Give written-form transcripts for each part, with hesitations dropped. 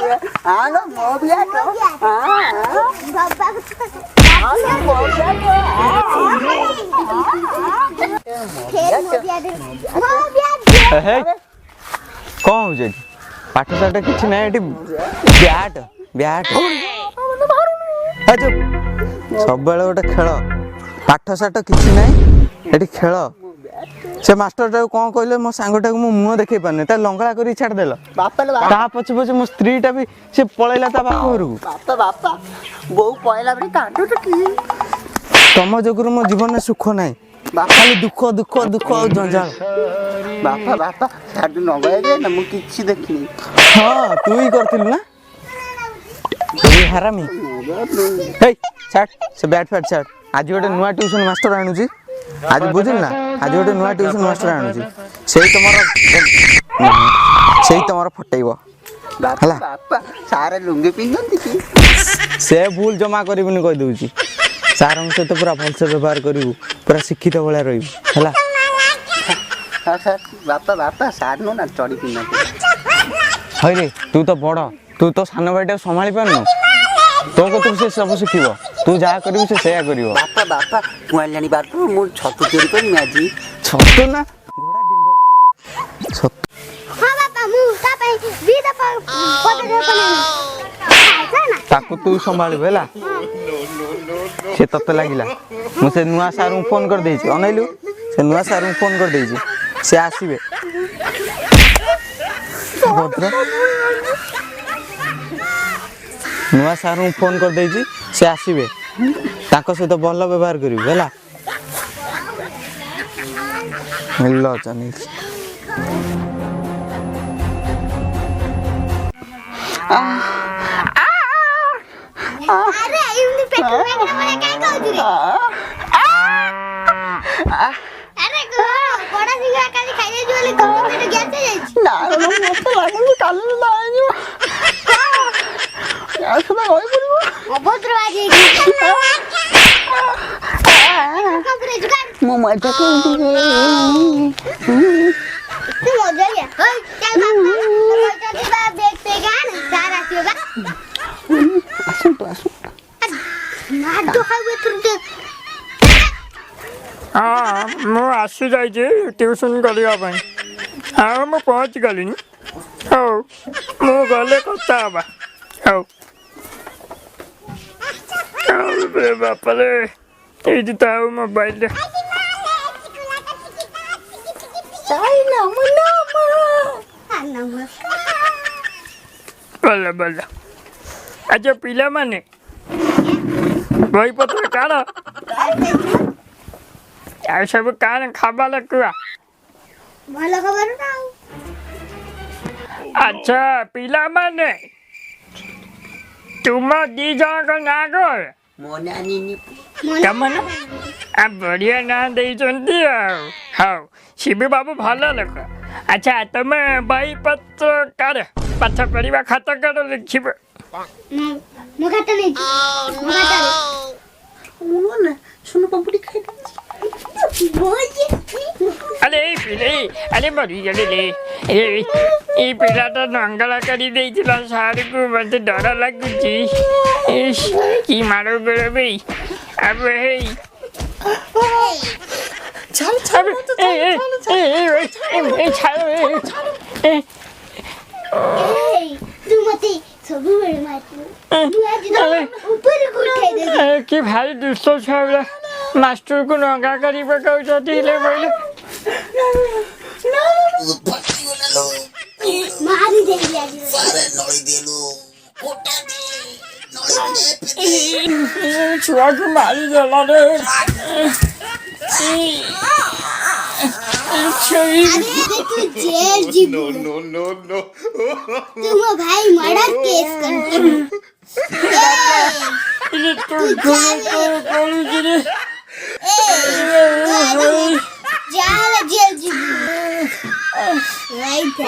ଆଲୋ ମୋ ବିଆଟ କଣ ହଉଛି ଏଠି? ପାଠ ସାଠ କିଛି ନାହିଁ ଏଠି। ବ୍ୟାଟ ବ୍ୟାଟ ସବୁବେଳେ ଗୋଟେ ଖେଳ। ପାଠ ସାଠ କିଛି ନାହିଁ ଏଠି ଖେଳ। ସେ ମାଷ୍ଟରଟାକୁ କଣ କହିଲେ ମୋ ସାଙ୍ଗଟାକୁ ମୁଁ ମୁହଁ ଦେଖେଇ ପାରୁନି, ତା ଲଙ୍ଗଳା କରି ଛାଡ଼ିଦେଲ। ତା ପଛେ ପଛେ ମୋ ସ୍ତ୍ରୀଟା ବି ସେ ପଳେଇଲା ତା ବାପ ଘରକୁ। ବାପା ବୋଉ ପଳେଇଲା ବୋଲି କାନ୍ଦୁଛୁ କି? ତମ ଯୋଗୁରୁ ମୋ ଜୀବନରେ ସୁଖ ନାହିଁ, ଖାଲି ଦୁଃଖ ଦୁଃଖ ଦୁଃଖ ଆଉ ଜଞ୍ଜାଳ। ବାପା ଛାଡୁ ନଗେଇଲେ ନା ମୁଁ କିଛି ଦେଖିନି। ହଁ ତୁ ହିଁ କରିଥିଲୁ ନା ହାରାମି। ହେଇ ଛାଡ଼ ସେ ବ୍ୟାଟ୍ ଫ୍ୟାଟ୍ ଛାଡ଼। ଆଜି ଗୋଟେ ନୂଆ ଟ୍ୟୁସନ୍ ମାଷ୍ଟର ଆଣୁଛି, ଆଜି ବୁଝିଲୁ ନା? ଆଜି ଗୋଟେ ନୂଆ ଟ୍ୟୁସନ୍ ମାଷ୍ଟର ଆଣୁଛି, ସେଇ ତମର ଫଟେଇବ ହେଲା। ବାପା ସାରେ ଲୁଙ୍ଗି ପିନ୍ଧନ୍ତି କି? ସେ ଭୁଲ ଜମା କରିବୁନି କହିଦେଉଛି। ସାରଙ୍କ ସହିତ ପୁରା ଭଲସେ ବ୍ୟବହାର କରିବୁ, ପୁରା ଶିକ୍ଷିତ ଭଳିଆ ରହିବୁ ହେଲା। ବାପା ସାର୍ ନୁହଁ ନା ଚଢି ପିନ୍ଧନ୍ତି। ହଇରେ ତୁ ତ ବଡ଼, ତୁ ତ ସାନ ଭାଇଟାକୁ ସମ୍ଭାଳି ପାରୁନୁ। ତୋ କତରୁ ସେ ସବୁ ଶିଖିବ, ତୁ ଯାହା କରିବୁ ସେ ସେଇଆ କରିବ। ବାପା କୁଆଁଣି ବାବୁ ମୁଁ ଛତୁ ତିଆରି କରିମି ଆଜି। ଛତୁ ନା ଘୋଡ଼ା ଡିମ୍ବ ଛତୁ। ତାକୁ ତୁ ସମ୍ଭାଳିବୁ ହେଲା। ସେ ତତେ ଲାଗିଲା। ମୁଁ ସେ ନୂଆ ସାର୍ଙ୍କୁ ଫୋନ୍ କରିଦେଇଛି, ଅନେଇଲୁ ସେ ନୂଆ ସାର୍ଙ୍କୁ ଫୋନ୍ କରିଦେଇଛି, ସେ ଆସିବେ। ନୂଆ ସାର୍ଙ୍କୁ ଫୋନ୍ କରିଦେଇଛି, ସେ ଆସିବେ। ତାଙ୍କ ସହିତ ଭଲ ବ୍ୟବହାର କରିବୁ ହେଲା। हाँ मु आसी जाइए ट्यूशन करने हाँ मु पहुँच गली हौ मु गले कथा हवा हौ बापा रे ये तो मोबाइल बोला बोला अच्छा पिला माने बही पत्र काढ़ आ सब कान खावा लकुआ भलो खबर ना। अच्छा पिला माने तुम दी जन को ना कर तमन आ बढ़िया ना दे चंदी हाउ शिबू बाबू भलो लोक। अच्छा तुम बही पत्र कर पाठ पढ़ा खाता कर लिखब मु खाता नहीं मु खाता ना सुनो पंपुड़ी खाई अरे पिले अरे मरी गले ले ये पिला तो नंगला करी देइथिला सार को मते डर लागुची की मारो बेरे बे अब हे चल तू मते सब बड़े मारतू तू आज ऊपर को उठाई दे कि भाई दुष्ट छावला मास्टर को नंगा करी पकाउ जति ले बोले मारी दे दिया सारे नड़ी देलु कोटा दे नड़ी दे छुआ को मारी देला रे अरे तू जेल जीबू नो तू भाई मर्डर केस कर ये तो करू रे जाला जेल जीबू राइट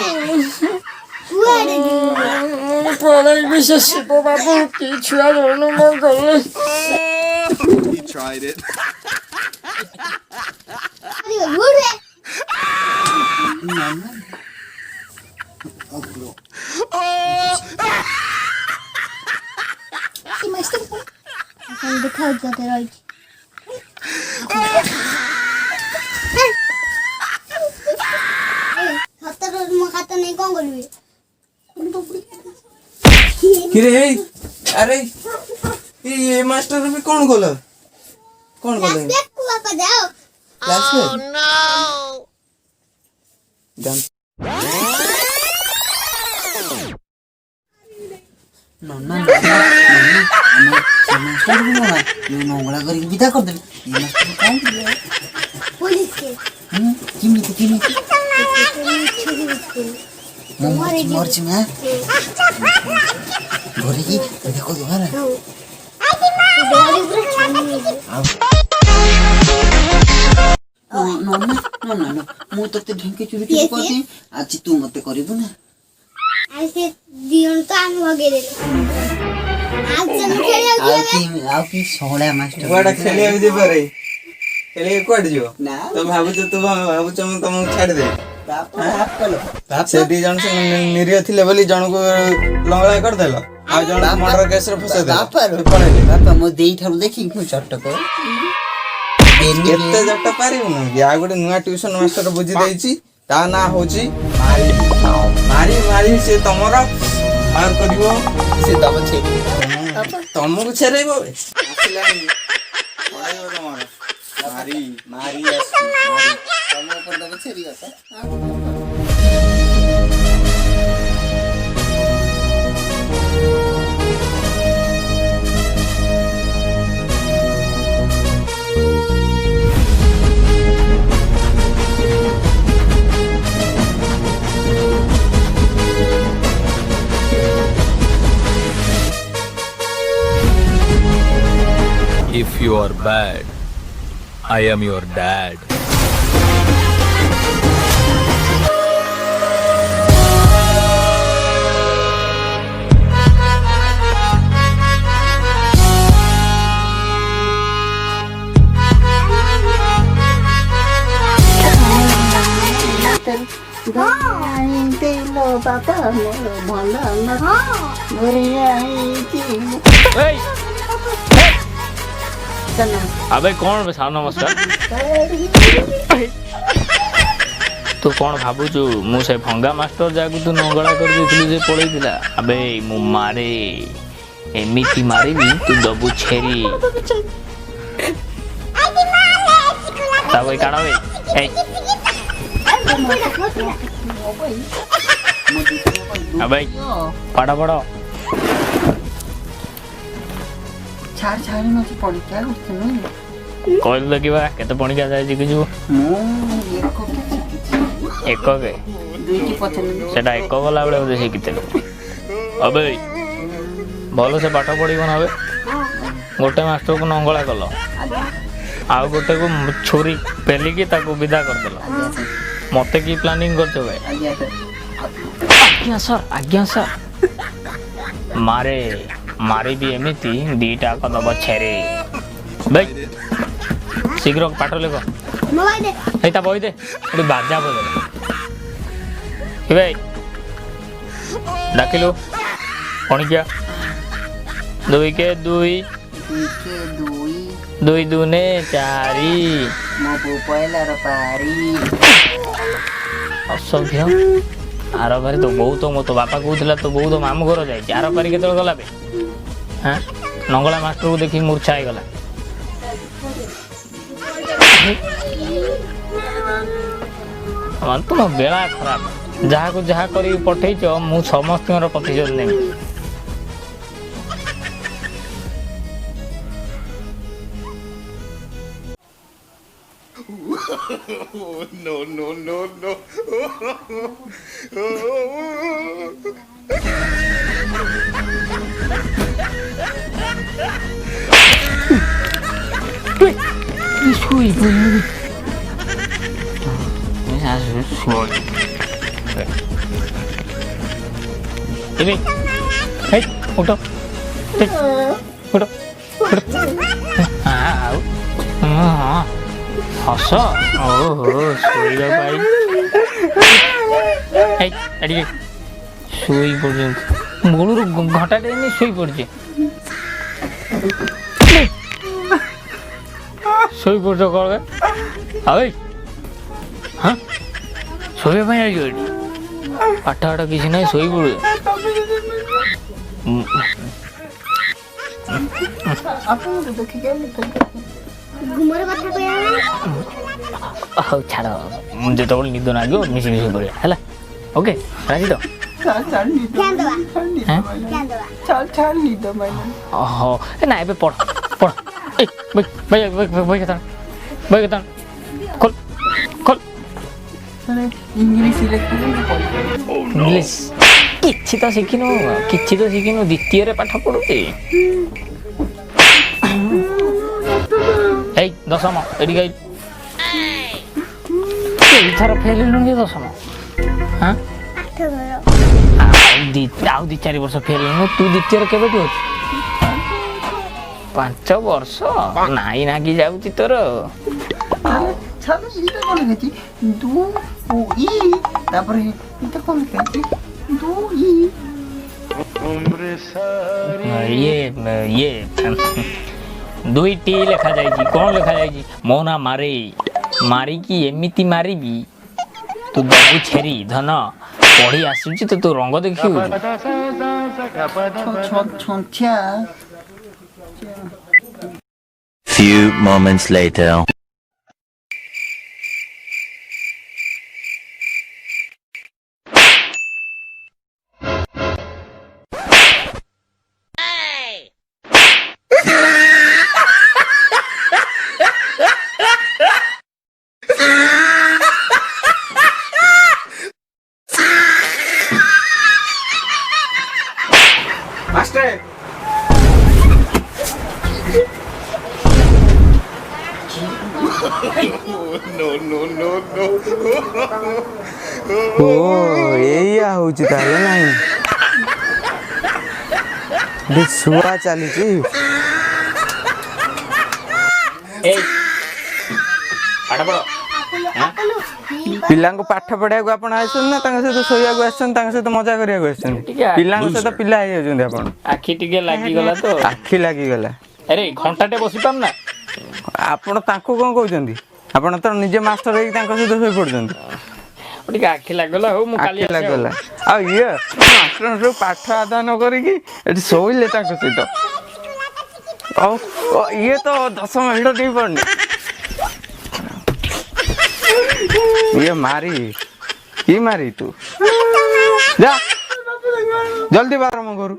पढ़ाई विशेष बाबू की छुआ मन गले He tried it. Oh, ଦେଖାଉଛି ତତେ ରହିଛି ହାତର ମୋ ହାତ ନେଇ କଣ କରିବି କିରେ ଏଇ ଆରେ ଏ ମାଷ୍ଟର ବି କଣ କଲ ଦେଖୁ ବାପା ଯାଅ ନଙ୍ଗଳା କରିକି ବିଦା କରିଦେଲି ପୋଲିସ କେ କେମିତି ମୁଁ ମରିଛି ମା ଘରେ କି ଦେଖ ଘର ମୁଁ ତତେ ଢେଙ୍କି ଚୁରି କରିଛି ଆଜି ତୁ ମତେ କରିବୁ ନା ଆଉ ସେ ଦିଅଣ ତ ଆମ ବଗେଇଦେଲେ ଆଉ ଚାଲ ଖେଳିବାକୁ ଆଉ କି ସହଳା ମାଷ୍ଟର କୁଆଡେ ଖେଳିବାକୁ ଯିବାରେ ଖେଳିବାକୁ କୁଆଡେ ଯିବ ନା ତ ତୁ ଭାବୁଛ ମୁଁ ତମକୁ ଛାଡ଼ିଦେବି ସେ ଦି ଜଣ ସେ ନିରୀହ ଥିଲେ ବୋଲି ଜଣକୁ ଲଙ୍ଗଳା କରିଦେଲ ଆଉ ଜଣ ମର୍ଡର କେସରେ ଫସେଇଦେଲ ପଳେଇଲେ ବାପା ମୋ ଦେଇ ଠାରୁ ଦେଖିକି ମୁଁ ଚଟକ ଏତେ ଜଟ ପାରିବୁନୁ କି ଆଉ ଗୋଟେ ନୂଆ ଟ୍ୟୁସନ ମାଷ୍ଟର ବୁଝି ଦେଇଛି ତା ନାଁ ହଉଛି ମାରି ସେ ତମର ବାହାର କରିବ ସେ ଦବ ତମକୁ ଛେରେଇବ ଆସିଲାଣି ପଳେଇବ ତମର ମାରି ଆସିଛି ତମ ଉପରେ ଦବ ଛେରି ବାପା If you are bad, I am your dad. अबे कौन बे सानो नमस्कार तू कौन भाबुचु मु से भंगा मास्टर जाकु तू नंगला कर देथिलु जे पळैतिला अबे मु मारे एमिति मारिबी तू दबु छेरी तबे काढावे ए अबे पड़ा पड़ा ଛାଡ଼ି ନଛି ପରୀକ୍ଷା କରୁଥିଲୁ କହିଲୁ ଦେଖିବା କେତେ ପଣିକା ଯାଇଛି କି ଯିବୁ ମୁଁ ଶିଖିଛି ଏକକେ ଦୁଇଟି ପଚାରିଲି ସେଟା ଏକ ଗଲା ବେଳେ ବୋଧେ ଶିଖିଥିଲୁ ଅବେ ଭଲ ସେ ପାଠ ପଢ଼ିବ ନା ବେ ଗୋଟେ ମାଷ୍ଟରକୁ ନଙ୍ଗଳା କଲ ଆଉ ଗୋଟେକୁ ଛୁରୀ ପେଲିକି ତାକୁ ବିଦା କରିଦେଲ ମତେ କି ପ୍ଲାନିଂ କରିଛ ଭାଇ ଆଜ୍ଞା ସାର୍ ମାରି ବି ଏମିତି ଦିଟା ଦବ ଛେରେ ଭାଇ ଶୀଘ୍ର ପାଠ ଲେଖ ଏଇ ତା ବହି ଦେ ଗୋଟେ ବାଜା ବଜେ ଭାଇ ଡାକିଲୁ ପଣିକିଆ 2 के 2 2 दूने 4 ମୋ ପୁଅ ପଇଲାର ପାରି ଅସଭ୍ୟ ଆର ପାରି ତ ବହୁତ ମୋ ତ ବାପା କହୁଥିଲା ତ ବହୁତ ମାମୁଁ ଘର ଯାଇଛି ଆର ପାରି କେତେବେଳେ ଗଲା ବେ ହଁ ନଙ୍ଗଳା ମାଷ୍ଟରକୁ ଦେଖି ମୂର୍ଚ୍ଛା ହେଇଗଲା ତୁମ ବେଳା ଖରାପ ଯାହାକୁ ଯାହା କରିକି ପଠେଇଛ ମୁଁ ସମସ୍ତଙ୍କର ପ୍ରତିଶୋଧ ନେବି उठो उठो हस ओहो शोइबा पाई एडी शोई पड़छ मुळुर घंटा टाइम शोई पड़छ ଶୋଇ ପଡ଼ୁଛ କ'ଣ ଆଉ ହଁ ଶୋଇବା ପାଇଁ ଆଇଛ ଏଠି ପାଠ ପାଠ କିଛି ନାହିଁ ଶୋଇ ପଡ଼ୁ ଘୁମର କଥା କହିବା ହଉ ଛାଡ଼ ଯେତେବେଳେ ନିଦ ଲାଗିବ ମିଶି ମିଶି ପଡ଼ିବା ହେଲା ଓକେ ରାଜି ତ ଫ୍ୟାନ୍ ଦେବା ଫ୍ୟାନ୍ ଦେବା ହଉ ନା ଏବେ ପଢ଼ ପଢ଼ ଏ ବହି କେତେ ଖୋଲ ଖୋଲ ଇଂଲିଶ କିଛି ତ ଶିଖିନୁ ଦ୍ୱିତୀୟରେ ପାଠ ପଢ଼ୁଛି ଏଇ ଦଶମ ଏଠି ଗାଇ ଏଇଥର ଫେଲ ହେଲୁଣି ଯେ ଦଶମ ହଁ ଆଉ ଦି ଚାରି ବର୍ଷ ଫେଲ ହେଲୁଣି ତୁ ଦ୍ୱିତୀୟରେ କେବେଠୁ ଅଛୁ 5 ବର୍ଷ ନାଇଁ ନାଗି ଯାଉଛି ତୋର ଇଏ 2ଟି ଲେଖାଯାଇଛି କ'ଣ ଲେଖାଯାଇଛି ମୋ ନା ମାରେ ମାରିକି ଏମିତି ମାରିବି ତୁ ଦବୁ ଛେରି ଧନ ପଢ଼ି ଆସୁଛି ତ ତୁ ରଙ୍ଗ ଦେଖିବୁ Few moments later. ଓ ଏଇଆ ହଉଛି ତାହେଲେ ନାଇଁ ଶୁଆ ଚାଲିଛି ପିଲାଙ୍କୁ ପାଠ ପଢିବାକୁ ଆପଣ ଆସିଛନ୍ତି ନା ତାଙ୍କ ସହିତ ଶୋଇବାକୁ ଆସିଛନ୍ତି ତାଙ୍କ ସହିତ ମଜା କରିବାକୁ ଆସିଛନ୍ତି ପିଲାଙ୍କ ସହିତ ପିଲା ହେଇଯାଉଛନ୍ତି ଆପଣ ଆଖି ଟିକେ ଲାଗିଗଲା ତ ଆଖି ଲାଗିଗଲା ଆରେ ଘଣ୍ଟାଟେ ବସି ପାରୁନା ଆପଣ ତାଙ୍କୁ କ'ଣ କହୁଛନ୍ତି ଆପଣ ତ ନିଜେ ମାଷ୍ଟର ହେଇକି ତାଙ୍କ ସହିତ ଶୋଇ ପଡୁଛନ୍ତି ଟିକେ ଆଖି ଲାଗିଗଲା ହଉ ମୁଁ କାଲି ଲାଗିଗଲା ଆଉ ଇଏ ମାଷ୍ଟର ସବୁ ପାଠ ଆଦାୟ ନ କରିକି ଏଠି ଶୋଇଲେ ତାଙ୍କ ସହିତ ଆଉ ଇଏ ତ 10 ମିନିଟ ଦେଇ ପାରୁନି ଇଏ ମାରି କି ମାରି ତୁ ଯା ଜଲ୍ଦି ବାହାର ମୋ ଘରୁ